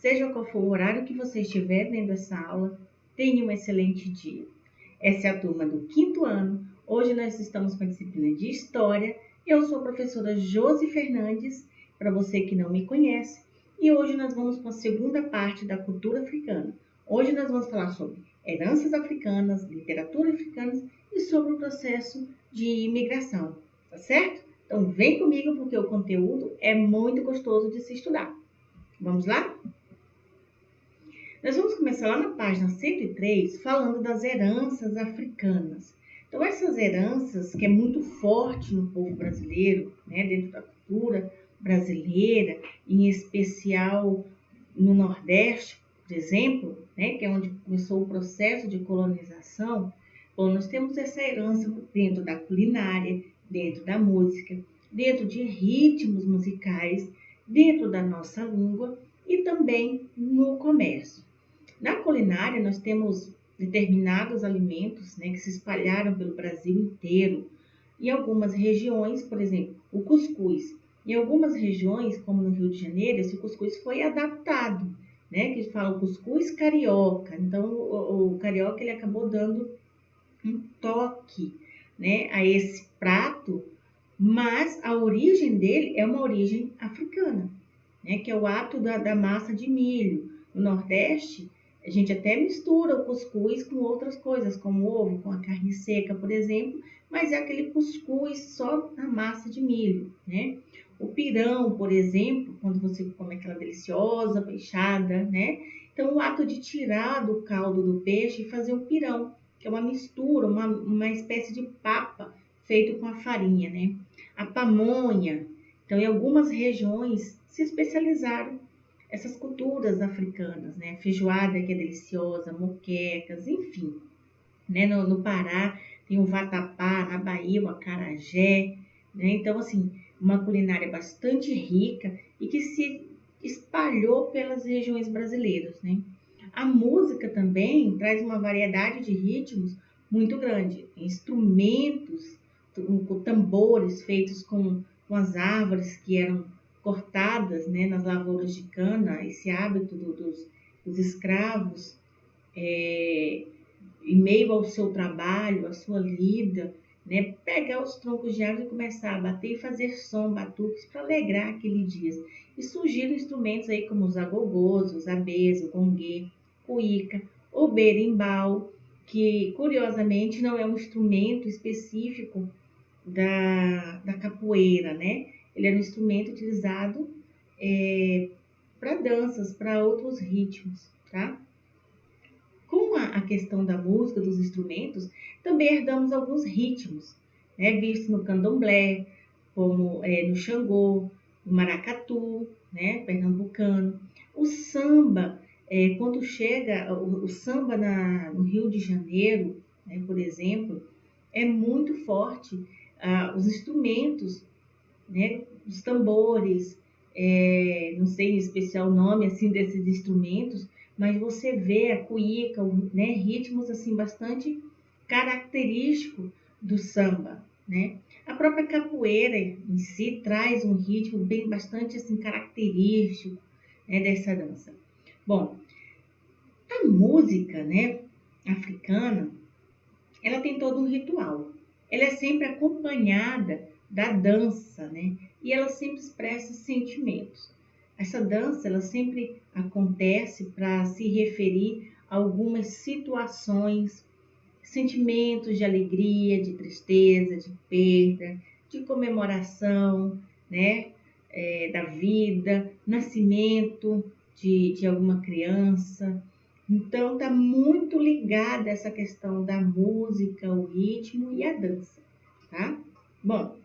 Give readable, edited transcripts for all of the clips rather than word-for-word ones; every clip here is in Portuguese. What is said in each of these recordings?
seja qual for o horário que você estiver vendo essa aula, tenha um excelente dia. Essa é a turma do 5º ano. Hoje nós estamos com a disciplina de História. Eu sou a professora Josi Fernandes, para você que não me conhece, e hoje nós vamos com a segunda parte da cultura africana. Hoje nós vamos falar sobre heranças africanas, literatura africana e sobre o processo de imigração, tá certo? Então vem comigo porque o conteúdo é muito gostoso de se estudar. Vamos lá? Nós vamos começar lá na página 103, falando das heranças africanas. Então, essas heranças, que é muito forte no povo brasileiro, né, dentro da cultura brasileira, em especial no Nordeste, por exemplo, né, que é onde começou o processo de colonização. Bom, nós temos essa herança dentro da culinária, dentro da música, dentro de ritmos musicais, dentro da nossa língua e também no comércio. Na culinária, nós temos determinados alimentos, né, que se espalharam pelo Brasil inteiro. Em algumas regiões, por exemplo, o cuscuz. Em algumas regiões, como no Rio de Janeiro, esse cuscuz foi adaptado, né, que fala o cuscuz carioca. Então, o carioca ele acabou dando um toque, né, a esse prato, mas a origem dele é uma origem africana, né, que é o ato da massa de milho. No Nordeste, a gente até mistura o cuscuz com outras coisas, como ovo, com a carne seca, por exemplo, mas é aquele cuscuz só na massa de milho, né? O pirão, por exemplo, quando você come aquela deliciosa peixada, né? Então, o ato de tirar do caldo do peixe e fazer um pirão, que é uma mistura, uma espécie de papa feito com a farinha, né? A pamonha. Então, em algumas regiões se especializaram essas culturas africanas, né? Feijoada que é deliciosa, moquecas, enfim. Né? No Pará tem o vatapá, na Bahia o acarajé, né? Então, assim, uma culinária bastante rica e que se espalhou pelas regiões brasileiras, né? A música também traz uma variedade de ritmos muito grande. Instrumentos, com tambores feitos com as árvores que eram cortadas, né, nas lavouras de cana, esse hábito dos escravos, em meio ao seu trabalho, à sua lida, né, pegar os troncos de árvore e começar a bater e fazer som, batuques, para alegrar aquele dia. E surgiram instrumentos aí como os agogôs, os abês, o gongue, cuíca, o berimbau, que curiosamente não é um instrumento específico da capoeira, né? Ele era um instrumento utilizado para danças, para outros ritmos, tá? Com a questão da música, dos instrumentos, também herdamos alguns ritmos, né? Vistos no candomblé, como no Xangô, no maracatu, né? Pernambucano. O samba, quando chega o samba no Rio de Janeiro, né, por exemplo, é muito forte. Os instrumentos, né, os tambores, não sei em especial o nome assim desses instrumentos, mas você vê a cuíca, né, ritmos assim bastante característicos do samba, né? A própria capoeira em si traz um ritmo bem bastante assim característico, né, dessa dança. Bom, a música, né, africana, ela tem todo um ritual. Ela é sempre acompanhada da dança, né? E ela sempre expressa sentimentos. Essa dança, ela sempre acontece para se referir a algumas situações, sentimentos de alegria, de tristeza, de perda, de comemoração, né? Da vida, nascimento de alguma criança. Então, está muito ligada essa questão da música, o ritmo e a dança, tá? Bom,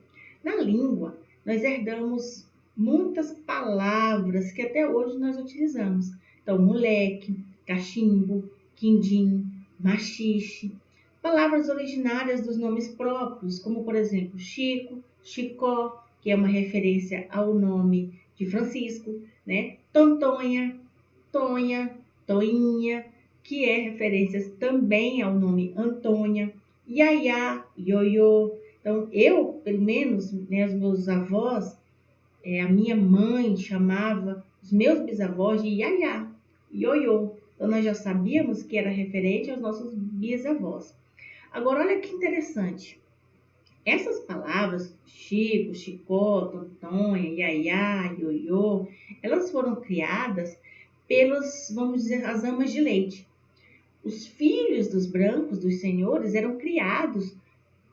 na língua, nós herdamos muitas palavras que até hoje nós utilizamos. Então, moleque, cachimbo, quindim, machixe. Palavras originárias dos nomes próprios, como, por exemplo, Chico, Chicó, que é uma referência ao nome de Francisco, né? Tontonha, Tonha, Toinha, que é referência também ao nome Antônia, Iaiá, Ioiô. Então, eu, pelo menos, né, os meus avós, a minha mãe chamava os meus bisavós de iaiá, ioiô. Então, nós já sabíamos que era referente aos nossos bisavós. Agora, olha que interessante. Essas palavras, Chico, Chicó, Tontonha, Iaiá, Ioiô, elas foram criadas pelos, vamos dizer, as amas de leite. Os filhos dos brancos, dos senhores, eram criados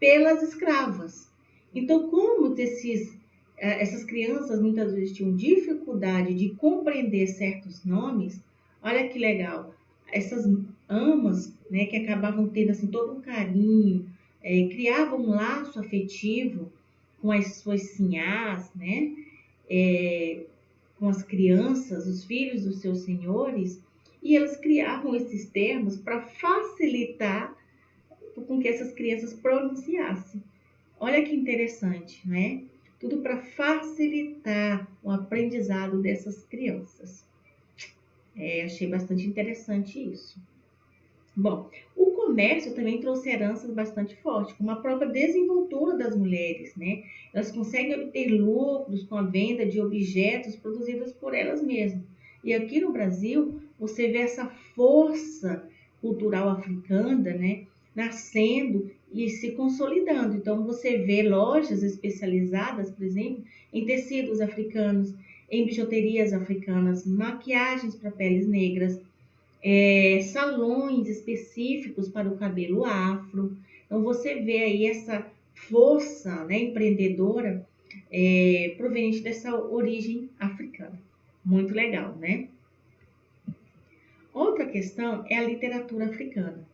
pelas escravas. Então, como essas crianças muitas vezes tinham dificuldade de compreender certos nomes, olha que legal, essas amas, né, que acabavam tendo assim, todo um carinho, criavam um laço afetivo com as suas sinhás, né, com as crianças, os filhos dos seus senhores, e elas criavam esses termos para facilitar com que essas crianças pronunciassem. Olha que interessante, né? Tudo para facilitar o aprendizado dessas crianças. Achei bastante interessante isso. Bom, o comércio também trouxe heranças bastante fortes, como a própria desenvoltura das mulheres, né? Elas conseguem obter lucros com a venda de objetos produzidos por elas mesmas. E aqui no Brasil, você vê essa força cultural africana, né? Nascendo e se consolidando. Então, você vê lojas especializadas, por exemplo, em tecidos africanos, em bijuterias africanas, maquiagens para peles negras, salões específicos para o cabelo afro. Então, você vê aí essa força, né, empreendedora proveniente dessa origem africana. Muito legal, né? Outra questão é a literatura africana,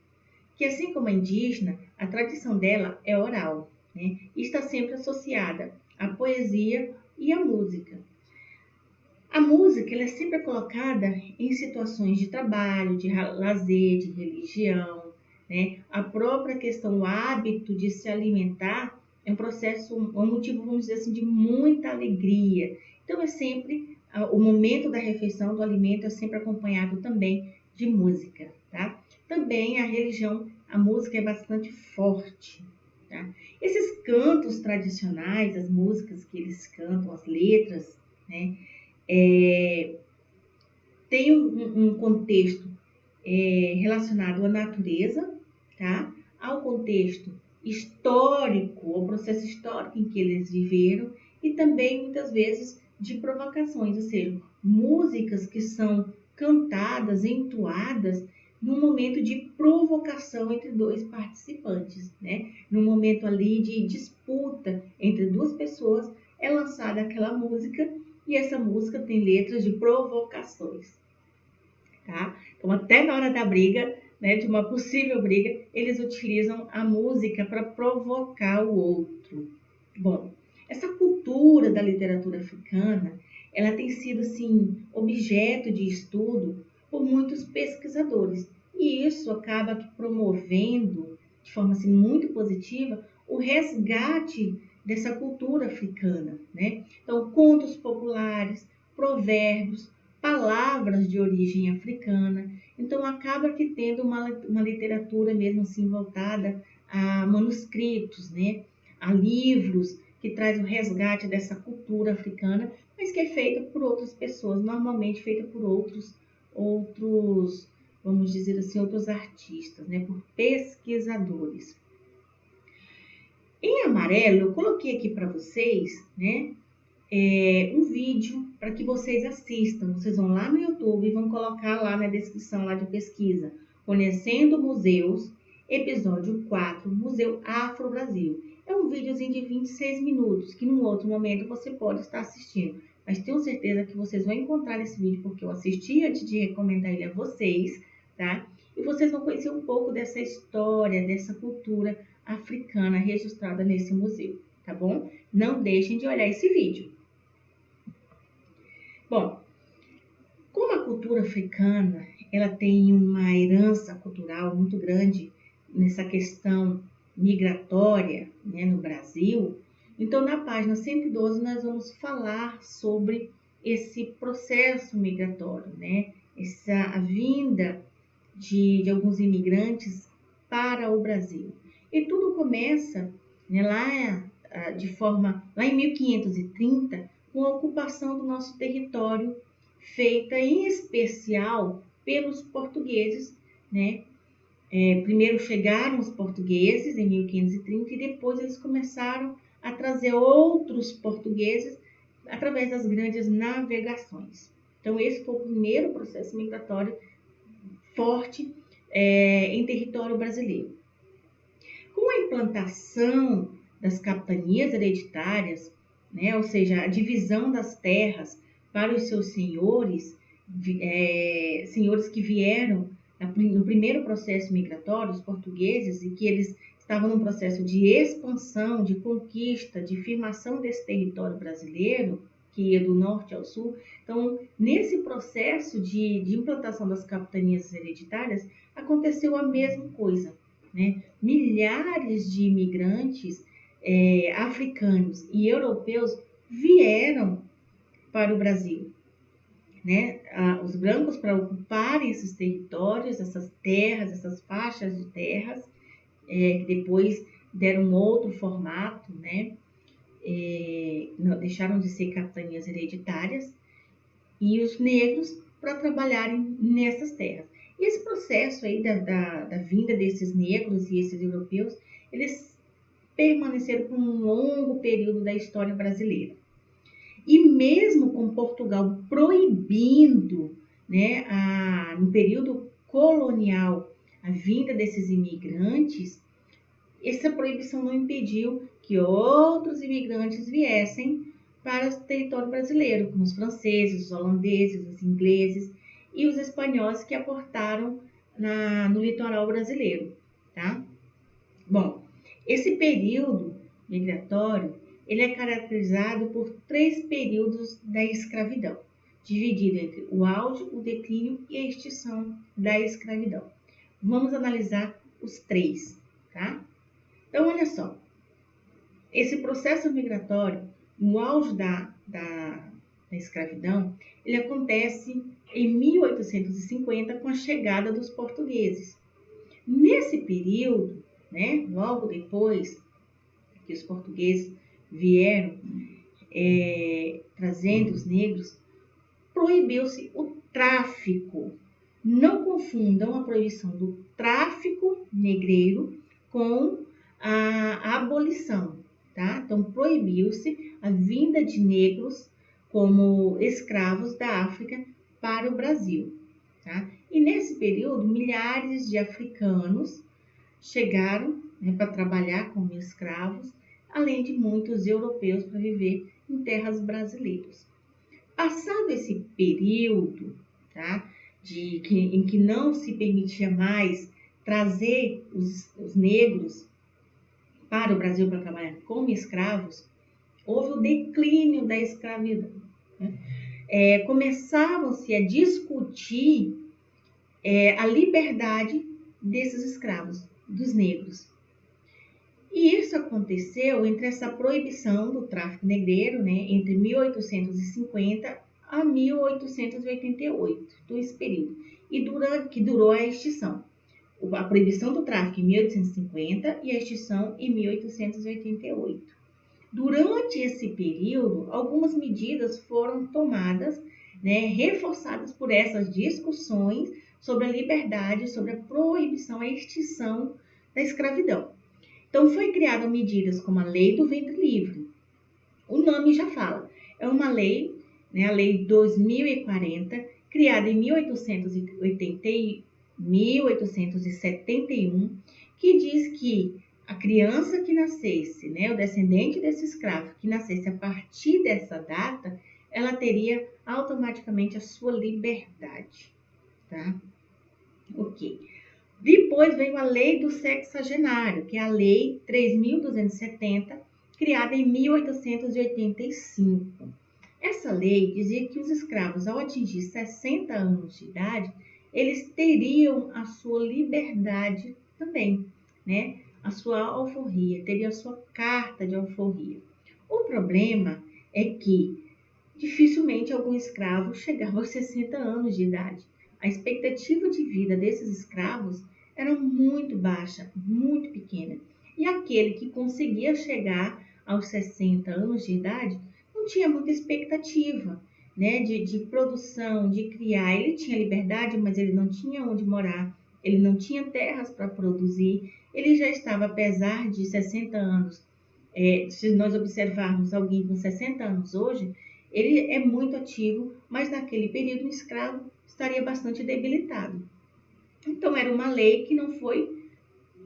que assim como a indígena, a tradição dela é oral, né? E está sempre associada à poesia e à música. A música ela é sempre colocada em situações de trabalho, de lazer, de religião, né? A própria questão, o hábito de se alimentar é um processo, um motivo, vamos dizer assim, de muita alegria. Então, é sempre, o momento da refeição, do alimento, é sempre acompanhado também de música, tá? Também a religião, a música é bastante forte, tá? Esses cantos tradicionais, as músicas que eles cantam, as letras, né? Tem um contexto relacionado à natureza, tá? Ao contexto histórico, ao processo histórico em que eles viveram e também, muitas vezes, de provocações, ou seja, músicas que são cantadas, entoadas, num momento de provocação entre dois participantes, né? Num momento ali de disputa entre duas pessoas, é lançada aquela música e essa música tem letras de provocações, tá? Então, até na hora da briga, né, de uma possível briga, eles utilizam a música para provocar o outro. Bom, essa cultura da literatura africana, ela tem sido, assim, objeto de estudo por muitos pesquisadores. E isso acaba promovendo, de forma assim, muito positiva, o resgate dessa cultura africana, né? Então, contos populares, provérbios, palavras de origem africana. Então, acaba que tendo uma literatura mesmo assim voltada a manuscritos, né? A livros que traz o resgate dessa cultura africana, mas que é feita por outras pessoas, normalmente feita por outros, vamos dizer assim, outros artistas, né? Por pesquisadores. Em amarelo, eu coloquei aqui para vocês, né? Um vídeo para que vocês assistam. Vocês vão lá no YouTube e vão colocar lá na descrição lá de pesquisa. Conhecendo Museus, episódio 4, Museu Afro Brasil. É um videozinho de 26 minutos, que num outro momento você pode estar assistindo. Mas tenho certeza que vocês vão encontrar esse vídeo, porque eu assisti antes de recomendar ele a vocês, tá? E vocês vão conhecer um pouco dessa história, dessa cultura africana registrada nesse museu, tá bom? Não deixem de olhar esse vídeo. Bom, como a cultura africana, ela tem uma herança cultural muito grande nessa questão migratória, né, no Brasil, então na página 112 nós vamos falar sobre esse processo migratório, né, a vinda de alguns imigrantes para o Brasil. E tudo começa, né, lá em 1530, com a ocupação do nosso território feita em especial pelos portugueses, né? Primeiro chegaram os portugueses em 1530 e depois eles começaram a trazer outros portugueses através das grandes navegações. Então, esse foi o primeiro processo migratório forte em território brasileiro. Com a implantação das capitanias hereditárias, né, ou seja, a divisão das terras para os seus senhores, senhores que vieram no primeiro processo migratório, os portugueses, e que eles estavam num processo de expansão, de conquista, de firmação desse território brasileiro, que ia do norte ao sul. Então, nesse processo de implantação das capitanias hereditárias, aconteceu a mesma coisa, né? Milhares de imigrantes africanos e europeus vieram para o Brasil, né? Os brancos para ocuparem esses territórios, essas terras, essas faixas de terras, que depois deram um outro formato, né? Deixaram de ser capitanias hereditárias, e os negros para trabalharem nessas terras. E esse processo aí da vinda desses negros e esses europeus, eles permaneceram por um longo período da história brasileira. E mesmo com Portugal proibindo, né, no período colonial, a vinda desses imigrantes, essa proibição não impediu que outros imigrantes viessem para o território brasileiro, como os franceses, os holandeses, os ingleses e os espanhóis que aportaram no litoral brasileiro, tá? Bom, esse período migratório, ele é caracterizado por 3 períodos da escravidão, dividido entre o auge, o declínio e a extinção da escravidão. Vamos analisar os 3, tá? Então, olha só, esse processo migratório, no auge da escravidão, ele acontece em 1850 com a chegada dos portugueses. Nesse período, né, logo depois que os portugueses vieram trazendo os negros, proibiu-se o tráfico. Não confundam a proibição do tráfico negreiro com a abolição, tá? Então, proibiu-se a vinda de negros como escravos da África para o Brasil, tá? E nesse período, milhares de africanos chegaram, né, para trabalhar como escravos, além de muitos europeus para viver em terras brasileiras. Passado esse período, tá, em que não se permitia mais trazer os negros para o Brasil para trabalhar como escravos, houve o declínio da escravidão, né? Começavam-se a discutir a liberdade desses escravos, dos negros. E isso aconteceu entre essa proibição do tráfico negreiro, né, entre 1850 a 1888, esse período, que durou a extinção. A proibição do tráfico em 1850 e a extinção em 1888. Durante esse período, algumas medidas foram tomadas, né, reforçadas por essas discussões sobre a liberdade, sobre a proibição, a extinção da escravidão. Então, foi criadas medidas como a Lei do Ventre Livre. O nome já fala. É uma lei, né, a Lei 2040, criada em 1871, que diz que a criança que nascesse, né, o descendente desse escravo que nascesse a partir dessa data, ela teria automaticamente a sua liberdade, tá? Ok. Depois veio a Lei do Sexagenário, que é a Lei 3.270, criada em 1885. Essa lei dizia que os escravos, ao atingir 60 anos de idade, eles teriam a sua liberdade também, né? A sua alforria, teria a sua carta de alforria. O problema é que dificilmente algum escravo chegava aos 60 anos de idade. A expectativa de vida desses escravos era muito baixa, muito pequena. E aquele que conseguia chegar aos 60 anos de idade não tinha muita expectativa, né, de produção, de criar. Ele tinha liberdade, mas ele não tinha onde morar, ele não tinha terras para produzir, ele já estava, apesar de 60 anos, se nós observarmos alguém com 60 anos hoje, ele é muito ativo, mas naquele período o escravo estaria bastante debilitado. Então era uma lei que não foi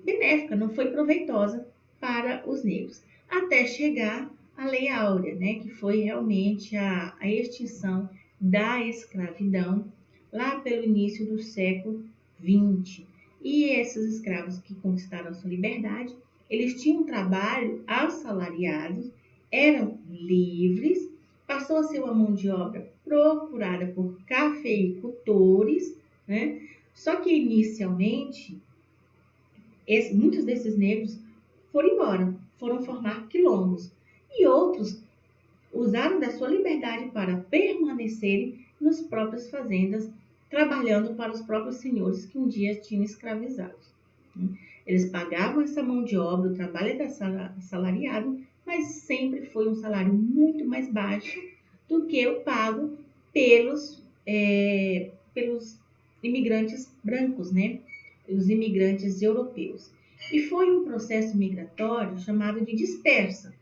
benéfica, não foi proveitosa para os negros, até chegar a Lei Áurea, né, que foi realmente a extinção da escravidão lá pelo início do século XX. E esses escravos que conquistaram a sua liberdade, eles tinham um trabalho assalariado, eram livres, passou a ser uma mão de obra procurada por cafeicultores, né? Só que inicialmente muitos desses negros foram embora, foram formar quilombos. E outros usaram da sua liberdade para permanecerem nas próprias fazendas, trabalhando para os próprios senhores que um dia tinham escravizados. Eles pagavam essa mão de obra, o trabalho era assalariado, mas sempre foi um salário muito mais baixo do que o pago pelos imigrantes brancos, né? Os imigrantes europeus. E foi um processo migratório chamado de dispersa.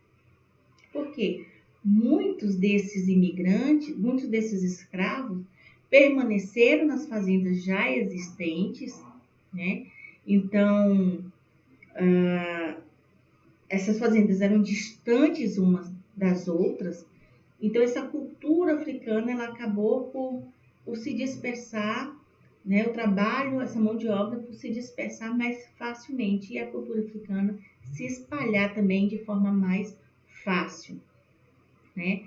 Por quê? Muitos desses imigrantes, muitos desses escravos permaneceram nas fazendas já existentes, né? Então, essas fazendas eram distantes umas das outras. Então, essa cultura africana ela acabou por se dispersar, né? O trabalho, essa mão de obra, por se dispersar mais facilmente e a cultura africana se espalhar também de forma mais fácil, né?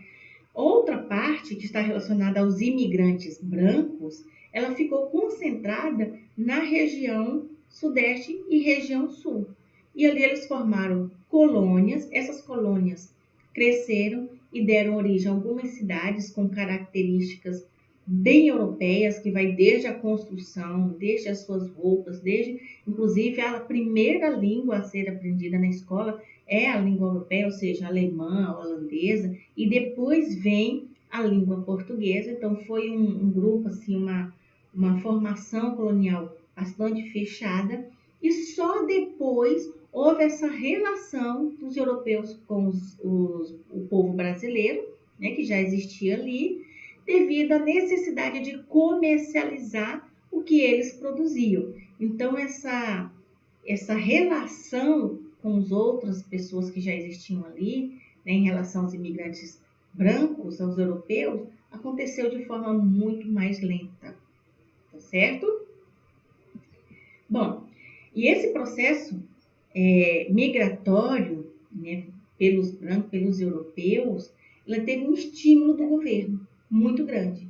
Outra parte que está relacionada aos imigrantes brancos, ela ficou concentrada na região sudeste e região sul. E ali eles formaram colônias, essas colônias cresceram e deram origem a algumas cidades com características bem europeias, que vai desde a construção, desde as suas roupas, desde, inclusive, a primeira língua a ser aprendida na escola é a língua europeia, ou seja, alemã, holandesa, e depois vem a língua portuguesa. Então, foi um grupo, assim, uma formação colonial bastante fechada, e só depois houve essa relação dos europeus com o povo brasileiro, né, que já existia ali, devido à necessidade de comercializar o que eles produziam. Então, essa relação com as outras pessoas que já existiam ali, né, em relação aos imigrantes brancos, aos europeus, aconteceu de forma muito mais lenta, tá certo? Bom, e esse processo migratório, né, pelos brancos, pelos europeus, ela teve um estímulo do governo muito grande.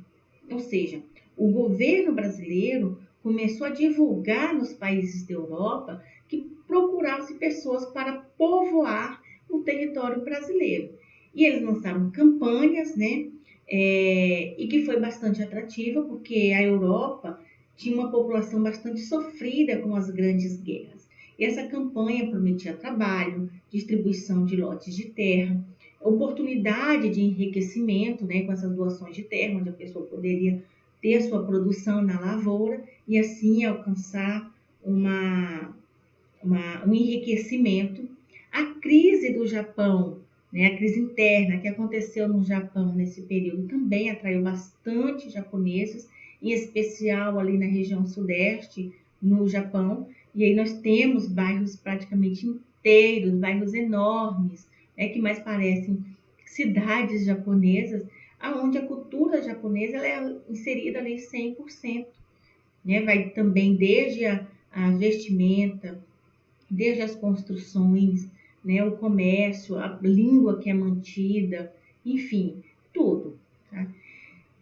Ou seja, o governo brasileiro começou a divulgar nos países da Europa que procuravam-se pessoas para povoar o território brasileiro. E eles lançaram campanhas, né? E que foi bastante atrativa, porque a Europa tinha uma população bastante sofrida com as grandes guerras. E essa campanha prometia trabalho, distribuição de lotes de terra, oportunidade de enriquecimento, né, com essas doações de terra, onde a pessoa poderia ter sua produção na lavoura e assim alcançar um enriquecimento. A crise do Japão, né, a crise interna que aconteceu no Japão nesse período também atraiu bastante japoneses, em especial ali na região sudeste, no Japão. E aí nós temos bairros praticamente inteiros, bairros enormes, né, que mais parecem cidades japonesas, onde a cultura japonesa ela é inserida ali 100%. Né? Vai também desde a vestimenta, desde as construções, né? O comércio, a língua que é mantida, enfim, tudo. Tá?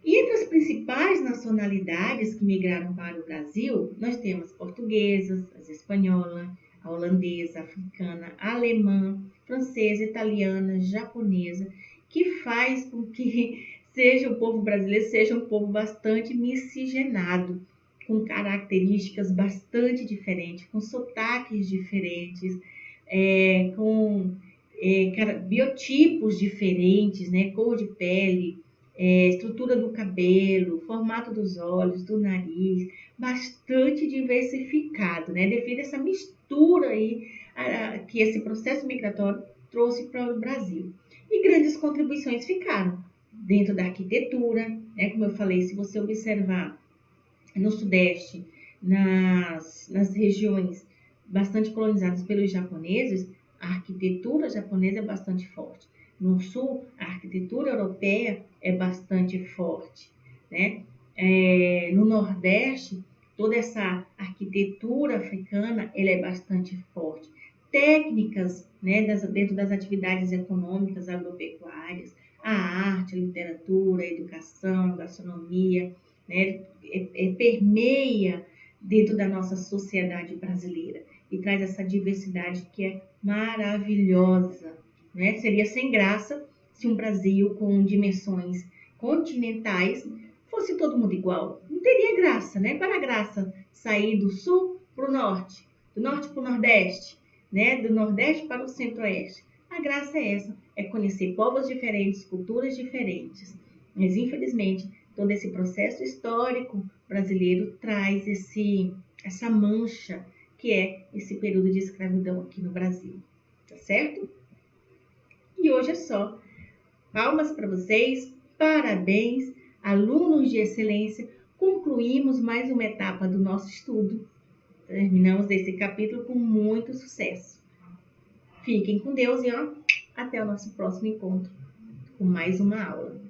E entre as principais nacionalidades que migraram para o Brasil, nós temos portuguesas, as espanholas, a holandesa, a africana, a alemã, francesa, italiana, japonesa, que faz com que o povo brasileiro seja um povo bastante miscigenado, com características bastante diferentes, com sotaques diferentes, com biotipos diferentes, né? Cor de pele, estrutura do cabelo, formato dos olhos, do nariz, bastante diversificado, né? Devido a essa mistura aí que esse processo migratório trouxe para o Brasil. E grandes contribuições ficaram dentro da arquitetura, né? Como eu falei, se você observar no Sudeste, nas regiões bastante colonizadas pelos japoneses, a arquitetura japonesa é bastante forte. No Sul, a arquitetura europeia é bastante forte, né? No Nordeste, toda essa arquitetura africana ela é bastante forte. Técnicas, né, dentro das atividades econômicas agropecuárias, a arte, a literatura, a educação, a gastronomia, né, permeia dentro da nossa sociedade brasileira e traz essa diversidade que é maravilhosa, né? Seria sem graça se um Brasil com dimensões continentais fosse todo mundo igual. Não teria graça, né? Para a graça sair do sul para o norte, do norte para o nordeste, né? Do nordeste para o centro-oeste. A graça é essa, é conhecer povos diferentes, culturas diferentes. Mas, infelizmente, todo esse processo histórico brasileiro traz essa mancha que é esse período de escravidão aqui no Brasil, tá certo? E hoje é só. Palmas para vocês, parabéns, alunos de excelência. Concluímos mais uma etapa do nosso estudo. Terminamos esse capítulo com muito sucesso. Fiquem com Deus e até o nosso próximo encontro com mais uma aula.